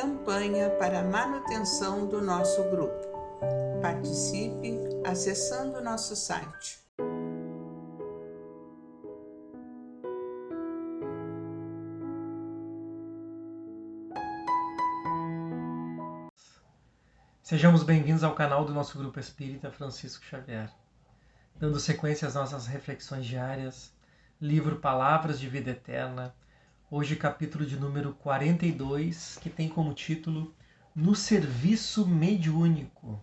campanha para a manutenção do nosso grupo. Participe acessando nosso site. Sejamos bem-vindos ao canal do nosso Grupo Espírita Francisco Xavier. Dando sequência às nossas reflexões diárias, livro Palavras de Vida Eterna, hoje capítulo de número 42, que tem como título No Serviço Mediúnico.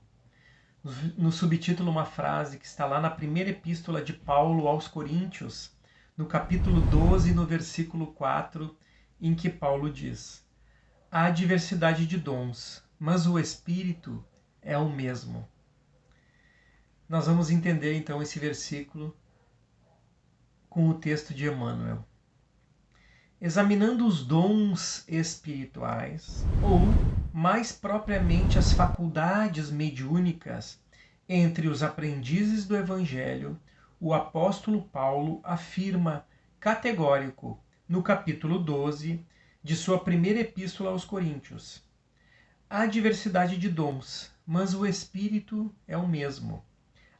No subtítulo uma frase que está lá na primeira epístola de Paulo aos Coríntios, no capítulo 12, no versículo 4, em que Paulo diz: há diversidade de dons, mas o Espírito é o mesmo. Nós vamos entender então esse versículo com o texto de Emmanuel. Examinando os dons espirituais, ou mais propriamente as faculdades mediúnicas entre os aprendizes do Evangelho, o apóstolo Paulo afirma categórico no capítulo 12 de sua primeira epístola aos Coríntios: há diversidade de dons, mas o Espírito é o mesmo.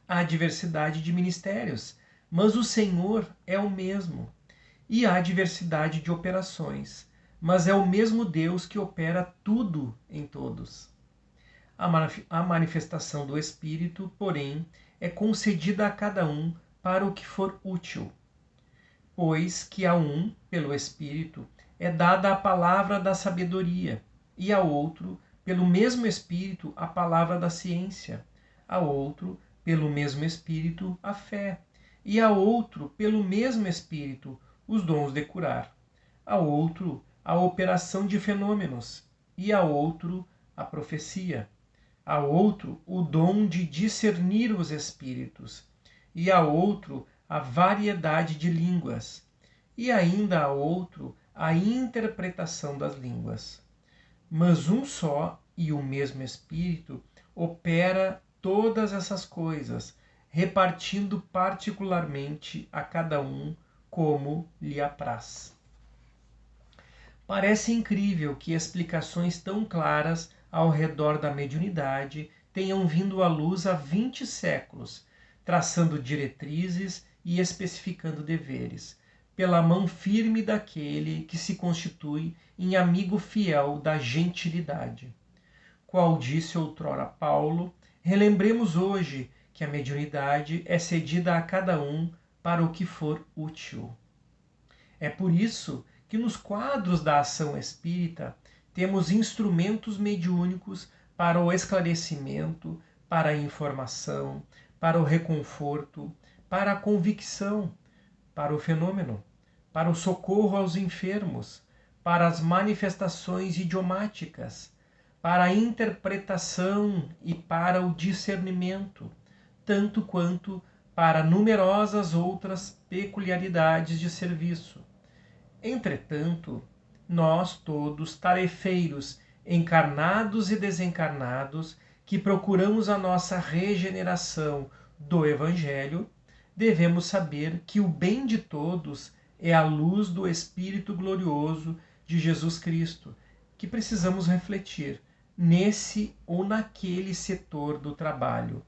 Há diversidade de ministérios, mas o Senhor é o mesmo. E há diversidade de operações, mas é o mesmo Deus que opera tudo em todos. A manifestação do Espírito, porém, é concedida a cada um para o que for útil. Pois que a um, pelo Espírito, é dada a palavra da sabedoria, e a outro, pelo mesmo Espírito, a palavra da ciência, a outro, pelo mesmo Espírito, a fé, e a outro, pelo mesmo Espírito, os dons de curar, a outro, a operação de fenômenos, e a outro, a profecia, a outro, o dom de discernir os espíritos, e a outro, a variedade de línguas, e ainda a outro, a interpretação das línguas. Mas um só e o mesmo Espírito opera todas essas coisas, repartindo particularmente a cada um como lhe apraz. Parece incrível que explicações tão claras ao redor da mediunidade tenham vindo à luz há 20 séculos, traçando diretrizes e especificando deveres, pela mão firme daquele que se constitui em amigo fiel da gentilidade. Qual disse outrora Paulo, relembremos hoje que a mediunidade é cedida a cada um para o que for útil. É por isso que nos quadros da ação espírita temos instrumentos mediúnicos para o esclarecimento, para a informação, para o reconforto, para a convicção, para o fenômeno, para o socorro aos enfermos, para as manifestações idiomáticas, para a interpretação e para o discernimento, tanto quanto para numerosas outras peculiaridades de serviço. Entretanto, nós todos, tarefeiros, encarnados e desencarnados, que procuramos a nossa regeneração do Evangelho, devemos saber que o bem de todos é a luz do Espírito glorioso de Jesus Cristo, que precisamos refletir nesse ou naquele setor do trabalho.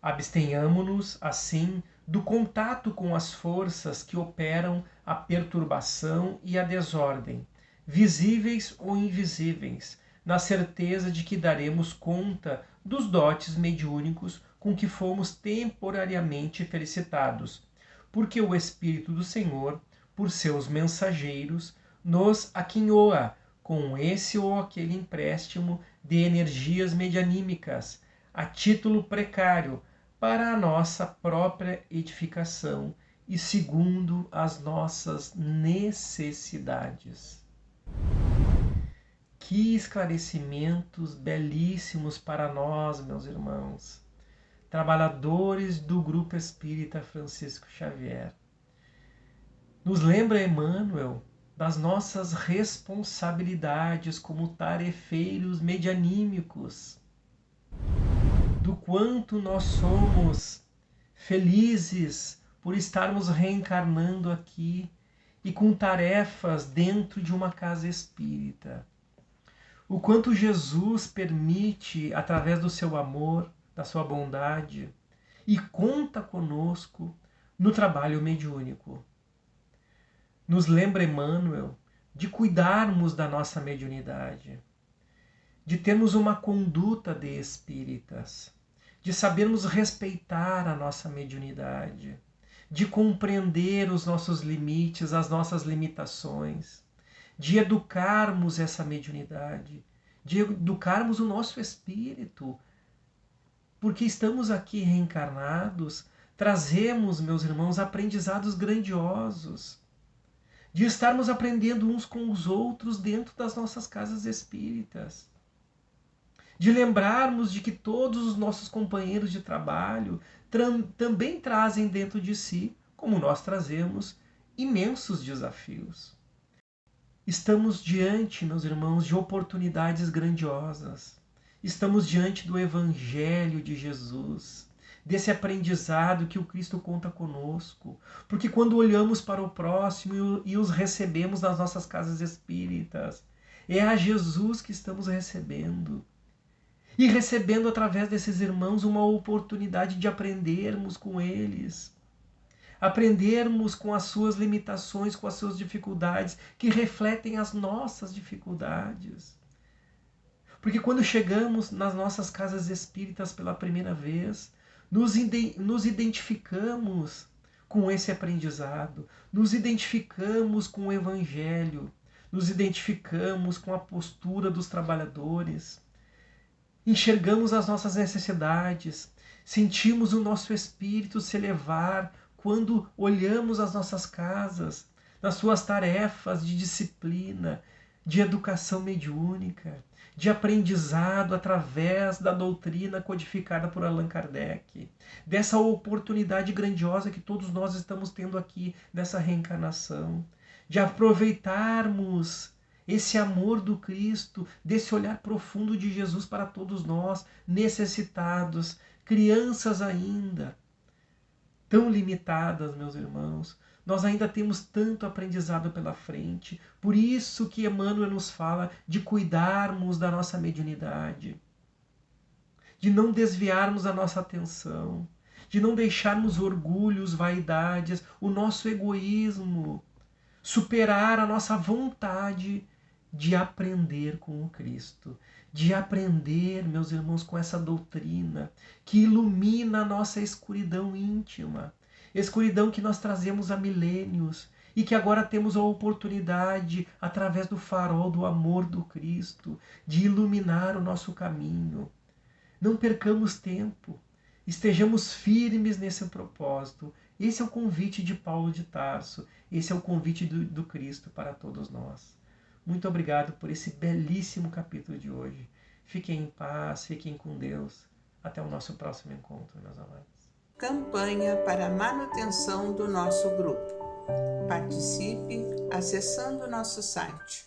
Abstenhamo-nos, assim, do contato com as forças que operam a perturbação e a desordem, visíveis ou invisíveis, na certeza de que daremos conta dos dotes mediúnicos com que fomos temporariamente felicitados, porque o Espírito do Senhor, por seus mensageiros, nos aquinhoa com esse ou aquele empréstimo de energias medianímicas, a título precário, para a nossa própria edificação e segundo as nossas necessidades. Que esclarecimentos belíssimos para nós, meus irmãos, trabalhadores do Grupo Espírita Francisco Xavier. Nos lembra Emmanuel das nossas responsabilidades como tarefeiros medianímicos, do quanto nós somos felizes por estarmos reencarnando aqui e com tarefas dentro de uma casa espírita. o quanto Jesus permite, através do seu amor, da sua bondade, e conta conosco no trabalho mediúnico. Nos lembra Emmanuel de cuidarmos da nossa mediunidade, de termos uma conduta de espíritas, de sabermos respeitar a nossa mediunidade, de compreender os nossos limites, as nossas limitações, de educarmos essa mediunidade, de educarmos o nosso espírito, porque estamos aqui reencarnados, trazemos, meus irmãos, aprendizados grandiosos, de estarmos aprendendo uns com os outros dentro das nossas casas espíritas, de lembrarmos de que todos os nossos companheiros de trabalho também trazem dentro de si, como nós trazemos, imensos desafios. Estamos diante, meus irmãos, de oportunidades grandiosas. Estamos diante do Evangelho de Jesus, desse aprendizado que o Cristo conta conosco. Porque quando olhamos para o próximo e os recebemos nas nossas casas espíritas, é a Jesus que estamos recebendo. E recebendo através desses irmãos uma oportunidade de aprendermos com eles. Aprendermos com as suas limitações, com as suas dificuldades, que refletem as nossas dificuldades. Porque quando chegamos nas nossas casas espíritas pela primeira vez, nos identificamos com esse aprendizado, nos identificamos com o Evangelho, nos identificamos com a postura dos trabalhadores, enxergamos as nossas necessidades, sentimos o nosso espírito se elevar quando olhamos as nossas casas, nas suas tarefas de disciplina, de educação mediúnica, de aprendizado através da doutrina codificada por Allan Kardec, dessa oportunidade grandiosa que todos nós estamos tendo aqui nessa reencarnação, de aproveitarmos esse amor do Cristo, desse olhar profundo de Jesus para todos nós, necessitados, crianças ainda, tão limitadas, meus irmãos. Nós ainda temos tanto aprendizado pela frente. Por isso que Emmanuel nos fala de cuidarmos da nossa mediunidade, de não desviarmos a nossa atenção, de não deixarmos orgulhos, vaidades, o nosso egoísmo, superar a nossa vontade de aprender com o Cristo, de aprender, meus irmãos, com essa doutrina que ilumina a nossa escuridão íntima, escuridão que nós trazemos há milênios e que agora temos a oportunidade, através do farol do amor do Cristo, de iluminar o nosso caminho. Não percamos tempo, estejamos firmes nesse propósito. Esse é o convite de Paulo de Tarso, esse é o convite do Cristo para todos nós. Muito obrigado por esse belíssimo capítulo de hoje. Fiquem em paz, fiquem com Deus. Até o nosso próximo encontro, meus amados. Campanha para a manutenção do nosso grupo. Participe acessando nosso site